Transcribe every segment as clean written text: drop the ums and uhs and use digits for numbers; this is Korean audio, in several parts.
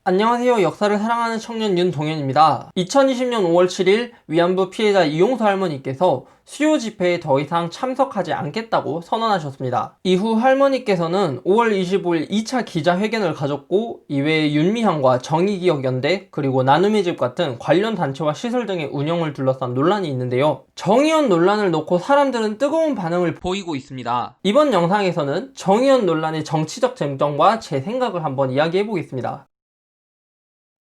안녕하세요. 역사를 사랑하는 청년 윤동현입니다. 2020년 5월 7일 위안부 피해자 이용수 할머니께서 수요 집회에 더 이상 참석하지 않겠다고 선언하셨습니다. 이후 할머니께서는 5월 25일 2차 기자회견을 가졌고, 이외에 윤미향과 정의기억연대 그리고 나눔의 집 같은 관련 단체와 시설 등의 운영을 둘러싼 논란이 있는데요. 정의연 논란을 놓고 사람들은 뜨거운 반응을 보이고 있습니다. 이번 영상에서는 정의연 논란의 정치적 쟁점과 제 생각을 한번 이야기해 보겠습니다.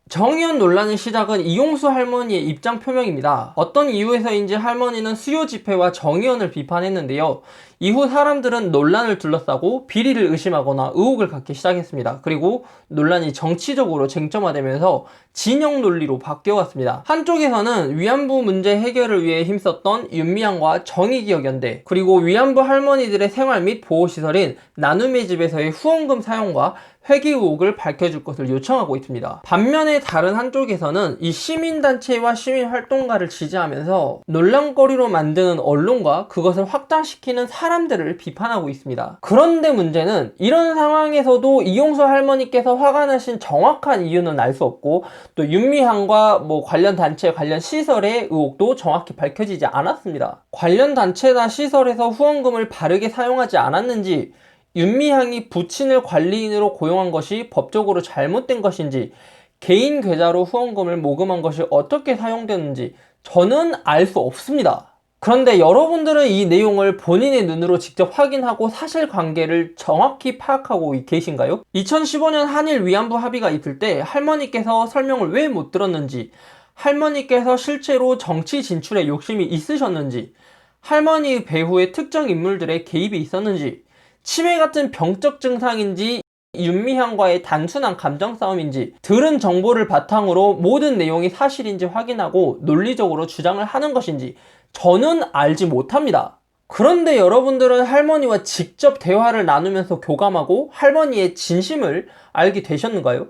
정의연 논란의 시작은 이용수 할머니의 입장 표명입니다. 어떤 이유에서인지 할머니는 수요 집회와 정의연을 비판했는데요. 이후 사람들은 논란을 둘러싸고 비리를 의심하거나 의혹을 갖기 시작했습니다. 그리고 논란이 정치적으로 쟁점화되면서 진영 논리로 바뀌어갔습니다. 한쪽에서는 위안부 문제 해결을 위해 힘썼던 윤미향과 정의기억연대, 그리고 위안부 할머니들의 생활 및 보호시설인 나눔의 집에서의 후원금 사용과 회계 의혹을 밝혀줄 것을 요청하고 있습니다. 반면에 다른 한쪽에서는 이 시민단체와 시민활동가를 지지하면서 논란거리로 만드는 언론과 그것을 확장시키는 사람들을 비판하고 있습니다. 그런데 문제는 이런 상황에서도 이용수 할머니께서 화가 나신 정확한 이유는 알 수 없고, 또 윤미향과 관련 단체, 관련 시설의 의혹도 정확히 밝혀지지 않았습니다. 관련 단체나 시설에서 후원금을 바르게 사용하지 않았는지, 윤미향이 부친을 관리인으로 고용한 것이 법적으로 잘못된 것인지, 개인 계좌로 후원금을 모금한 것이 어떻게 사용되는지 저는 알 수 없습니다. 그런데 여러분들은 이 내용을 본인의 눈으로 직접 확인하고 사실관계를 정확히 파악하고 계신가요? 2015년 한일 위안부 합의가 있을 때 할머니께서 설명을 왜 못 들었는지, 할머니께서 실제로 정치 진출에 욕심이 있으셨는지, 할머니의 배후에 특정 인물들의 개입이 있었는지, 치매 같은 병적 증상인지 윤미향과의 단순한 감정 싸움인지 들은 정보를 바탕으로 모든 내용이 사실인지 확인하고 논리적으로 주장을 하는 것인지 저는 알지 못합니다. 그런데 여러분들은 할머니와 직접 대화를 나누면서 교감하고 할머니의 진심을 알게 되셨는가요?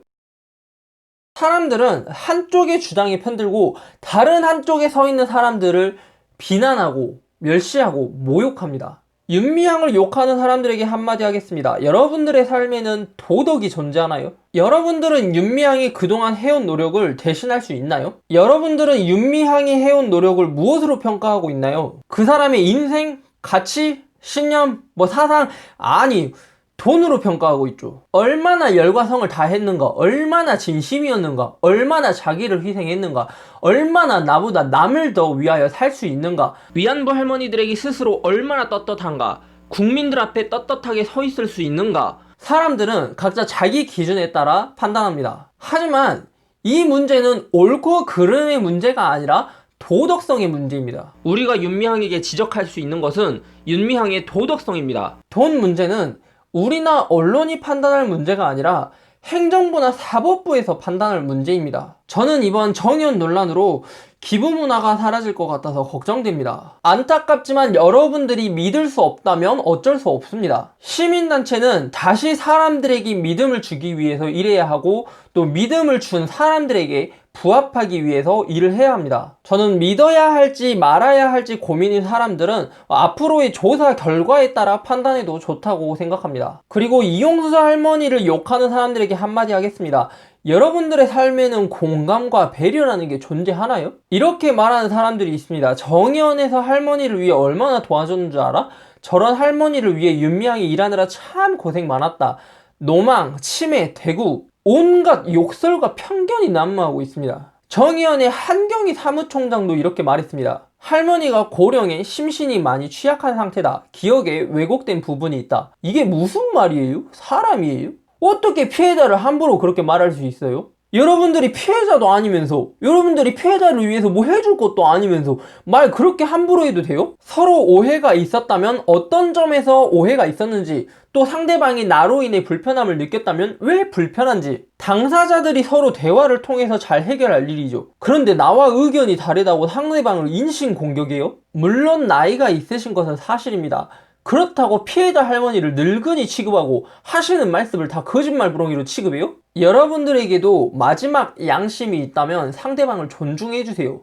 사람들은 한쪽의 주장에 편들고 다른 한쪽에 서 있는 사람들을 비난하고 멸시하고 모욕합니다. 윤미향을 욕하는 사람들에게 한마디 하겠습니다. 여러분들의 삶에는 도덕이 존재하나요? 여러분들은 윤미향이 그동안 해온 노력을 대신할 수 있나요? 여러분들은 윤미향이 해온 노력을 무엇으로 평가하고 있나요? 그 사람의 인생, 가치, 신념, 사상, 아니, 돈으로 평가하고 있죠. 얼마나 열과 성을 다했는가, 얼마나 진심이었는가, 얼마나 자기를 희생했는가, 얼마나 나보다 남을 더 위하여 살 수 있는가, 위안부 할머니들에게 스스로 얼마나 떳떳한가, 국민들 앞에 떳떳하게 서 있을 수 있는가. 사람들은 각자 자기 기준에 따라 판단합니다. 하지만 이 문제는 옳고 그름의 문제가 아니라 도덕성의 문제입니다. 우리가 윤미향에게 지적할 수 있는 것은 윤미향의 도덕성입니다. 돈 문제는 우리나 언론이 판단할 문제가 아니라 행정부나 사법부에서 판단할 문제입니다. 저는 이번 정의연 논란으로 기부 문화가 사라질 것 같아서 걱정됩니다. 안타깝지만 여러분들이 믿을 수 없다면 어쩔 수 없습니다. 시민단체는 다시 사람들에게 믿음을 주기 위해서 일해야 하고, 또 믿음을 준 사람들에게 부합하기 위해서 일을 해야 합니다. 저는 믿어야 할지 말아야 할지 고민인 사람들은 앞으로의 조사 결과에 따라 판단해도 좋다고 생각합니다. 그리고 이용수 할머니를 욕하는 사람들에게 한마디 하겠습니다. 여러분들의 삶에는 공감과 배려라는 게 존재하나요? 이렇게 말하는 사람들이 있습니다. 정의연에서 할머니를 위해 얼마나 도와줬는 줄 알아? 저런 할머니를 위해 윤미향이 일하느라 참 고생 많았다. 노망, 치매, 대구, 온갖 욕설과 편견이 난무하고 있습니다. 정의연의 한경희 사무총장도 이렇게 말했습니다. 할머니가 고령에 심신이 많이 취약한 상태다. 기억에 왜곡된 부분이 있다. 이게 무슨 말이에요? 사람이에요? 어떻게 피해자를 함부로 그렇게 말할 수 있어요? 여러분들이 피해자도 아니면서, 여러분들이 피해자를 위해서 뭐 해줄 것도 아니면서 말 그렇게 함부로 해도 돼요? 서로 오해가 있었다면 어떤 점에서 오해가 있었는지, 또 상대방이 나로 인해 불편함을 느꼈다면 왜 불편한지, 당사자들이 서로 대화를 통해서 잘 해결할 일이죠. 그런데 나와 의견이 다르다고 상대방을 인신공격해요? 물론 나이가 있으신 것은 사실입니다. 그렇다고 피해자 할머니를 늙은이 취급하고 하시는 말씀을 다 거짓말부렁이로 취급해요? 여러분들에게도 마지막 양심이 있다면 상대방을 존중해주세요.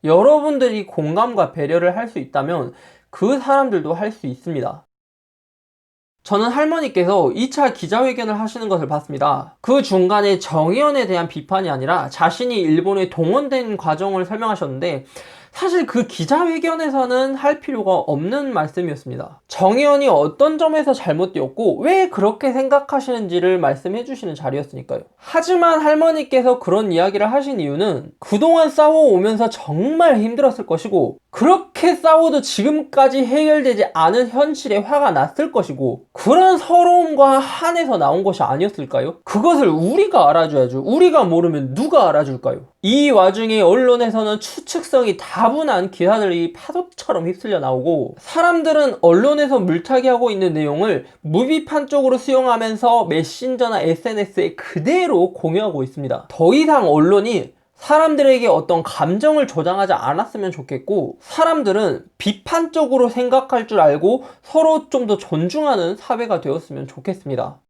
여러분들이 공감과 배려를 할 수 있다면 그 사람들도 할 수 있습니다. 저는 할머니께서 2차 기자회견을 하시는 것을 봤습니다. 그 중간에 정의연에 대한 비판이 아니라 자신이 일본에 동원된 과정을 설명하셨는데 사실 그 기자회견에서는 할 필요가 없는 말씀이었습니다. 정의연이 어떤 점에서 잘못되었고 왜 그렇게 생각하시는지를 말씀해 주시는 자리였으니까요. 하지만 할머니께서 그런 이야기를 하신 이유는 그동안 싸워오면서 정말 힘들었을 것이고 그렇게 싸워도 지금까지 해결되지 않은 현실에 화가 났을 것이고 그런 서러움과 한에서 나온 것이 아니었을까요? 그것을 우리가 알아줘야죠. 우리가 모르면 누가 알아줄까요? 이 와중에 언론에서는 추측성이 다분한 기사들이 파도처럼 휩쓸려 나오고 사람들은 언론에서 물타기하고 있는 내용을 무비판적으로 수용하면서 메신저나 SNS에 그대로 공유하고 있습니다. 더 이상 언론이 사람들에게 어떤 감정을 조장하지 않았으면 좋겠고 사람들은 비판적으로 생각할 줄 알고 서로 좀 더 존중하는 사회가 되었으면 좋겠습니다.